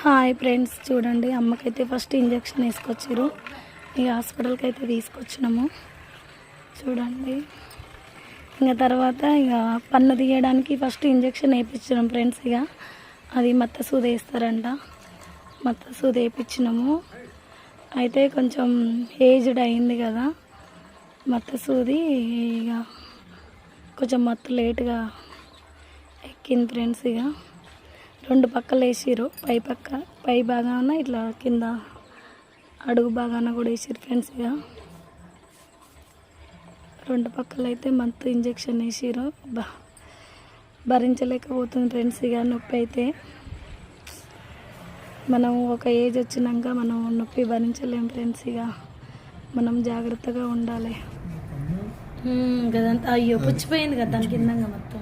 Hi friends, చూడండి అమ్మకైతే first injection వేసుకొచ్చారు. ఇక హాస్పిటల్కి అయితే తీసుకొచ్చినాము. చూడండి ఇంకా తర్వాత ఇక పన్ను తీయడానికి ఫస్ట్ ఇంజెక్షన్ వేయించినాం ఫ్రెండ్స్. ఇక అది మత్త సూది వేస్తారంట. మత్త సూది వేయించినాము. అయితే కొంచెం ఏజ్డ్ అయింది కదా మత్త సూది, ఇక కొంచెం మత్తు లేటుగా ఎక్కింది ఫ్రెండ్స్. ఇక రెండు పక్కలు వేసిర్రు, పై భాగాన ఇట్లా కింద అడుగు భాగాన కూడా వేసిర్రు ఫ్రెండ్స్. ఇక రెండు పక్కలు అయితే మత్తు ఇంజెక్షన్ వేసిర్రు. భరించలేకపోతుంది ఫ్రెండ్స్. ఇక నొప్పి అయితే మనం ఒక ఏజ్ వచ్చినాక మనం నొప్పి భరించలేం ఫ్రెండ్స్. ఇక మనం జాగ్రత్తగా ఉండాలి. కదంతా అయ్యో పుచ్చిపోయింది కదా దాని కిందంగా మొత్తం.